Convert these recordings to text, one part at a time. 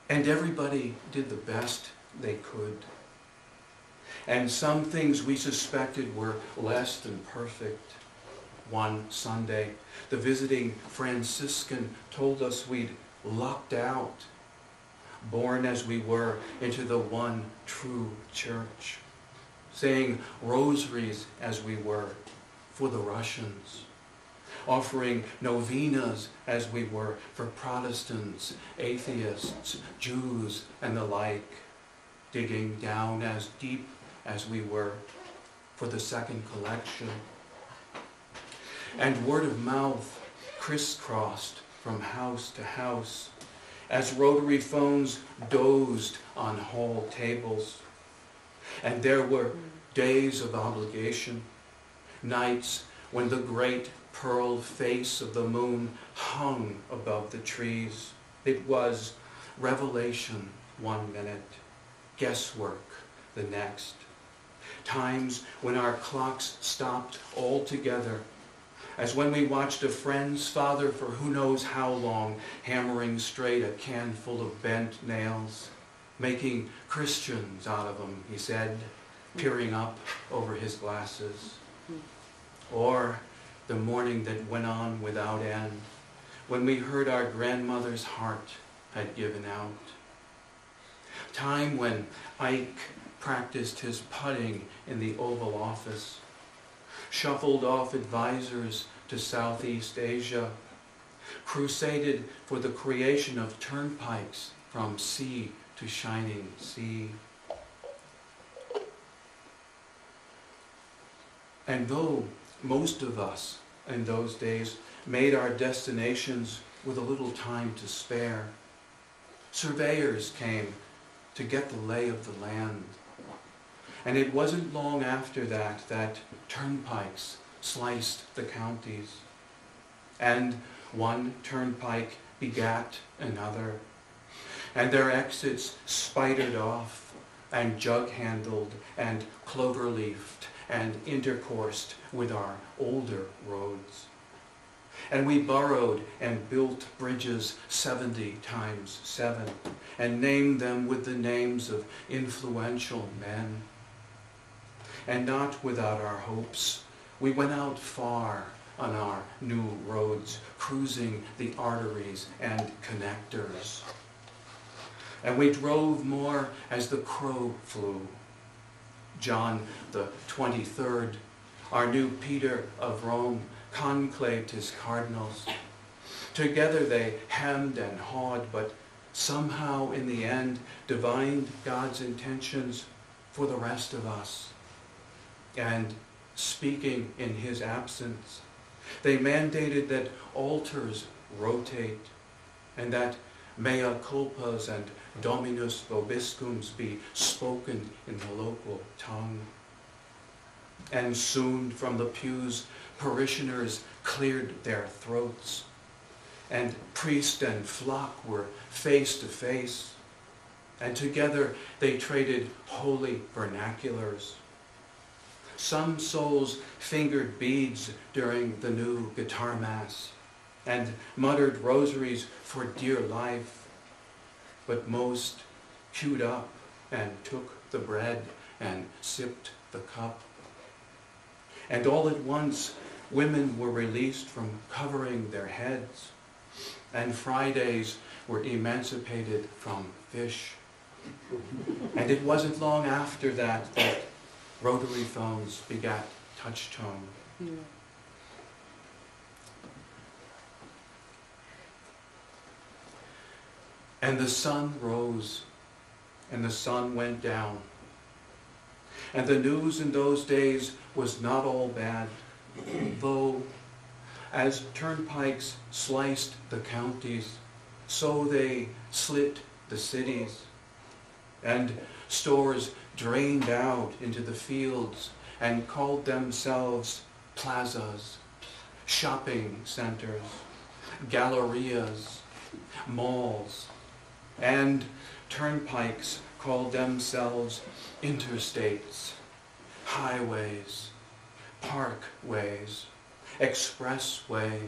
And everybody did the best they could. And some things we suspected were less than perfect. One Sunday, the visiting Franciscan told us we'd lucked out, born as we were into the one true church, saying rosaries as we were for the Russians, offering novenas as we were for Protestants, atheists, Jews, and the like, digging down as deep as we were for the second collection. And word of mouth crisscrossed from house to house as rotary phones dozed on hall tables. And there were days of obligation, nights when the great pearl face of the moon hung above the trees. It was revelation 1 minute, guesswork the next. Times when our clocks stopped altogether, as when we watched a friend's father for who knows how long hammering straight a can full of bent nails, making Christians out of them, he said, peering up over his glasses. Or the morning that went on without end, when we heard our grandmother's heart had given out. Time when Ike practiced his putting in the Oval Office, shuffled off advisors to Southeast Asia, crusaded for the creation of turnpikes from sea to shining sea. And though most of us in those days made our destinations with a little time to spare, surveyors came to get the lay of the land. And it wasn't long after that that turnpikes sliced the counties. And one turnpike begat another. And their exits spidered off and jug-handled and clover-leafed and intercoursed with our older roads. And we burrowed and built bridges 70 times 7 and named them with the names of influential men. And not without our hopes, we went out far on our new roads, cruising the arteries and connectors. And we drove more as the crow flew. John the 23rd, our new Peter of Rome, conclaved his cardinals. Together they hemmed and hawed, but somehow in the end divined God's intentions for the rest of us. And speaking in his absence, they mandated that altars rotate and that mea culpas and dominus vobiscums be spoken in the local tongue. And soon from the pews, parishioners cleared their throats, and priest and flock were face to face, and together they traded holy vernaculars. Some souls fingered beads during the new guitar mass and muttered rosaries for dear life, but most queued up and took the bread and sipped the cup. And all at once, women were released from covering their heads, and Fridays were emancipated from fish. And it wasn't long after that that rotary phones begat touch tone. And the sun rose, and the sun went down. And the news in those days was not all bad, though as turnpikes sliced the counties, so they slit the cities, and stores drained out into the fields and called themselves plazas, shopping centers, gallerias, malls, and turnpikes called themselves interstates, highways, parkways, expressways,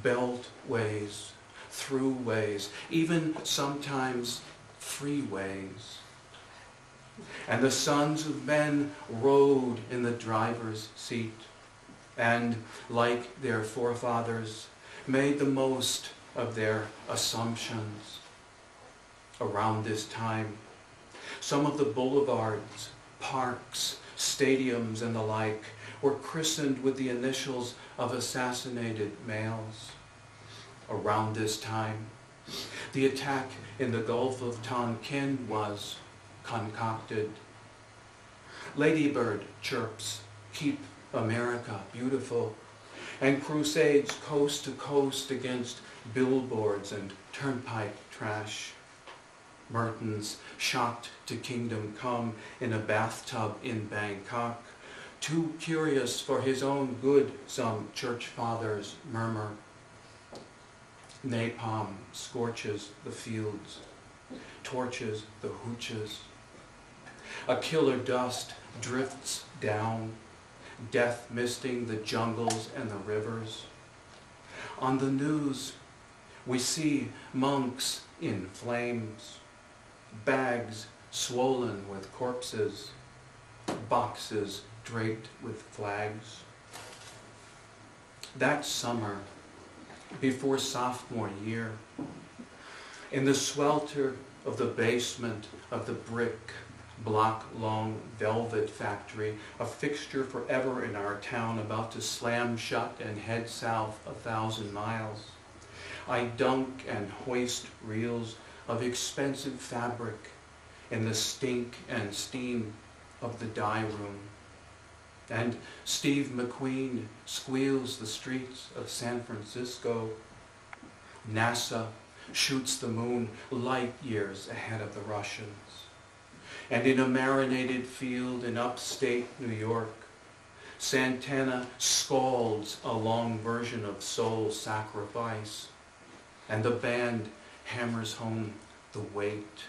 beltways, throughways, even sometimes freeways. And the sons of men rode in the driver's seat, and, like their forefathers, made the most of their assumptions. Around this time, some of the boulevards, parks, stadiums, and the like were christened with the initials of assassinated males. Around this time, the attack in the Gulf of Tonkin was concocted. Ladybird chirps keep America beautiful, and crusades coast to coast against billboards and turnpike trash. Mertens, shocked to kingdom come in a bathtub in Bangkok, too curious for his own good, some church fathers murmur. Napalm scorches the fields, torches the hooches. A killer dust drifts down, death misting the jungles and the rivers. On the news, we see monks in flames, bags swollen with corpses, boxes draped with flags. That summer, before sophomore year, in the swelter of the basement of the brick block-long velvet factory, a fixture forever in our town about to slam shut and head south 1,000 miles, I dunk and hoist reels of expensive fabric in the stink and steam of the dye room. And Steve McQueen squeals the streets of San Francisco. NASA shoots the moon light years ahead of the Russians. And in a marinated field in upstate New York, Santana scalds a long version of Soul Sacrifice, and the band hammers home the weight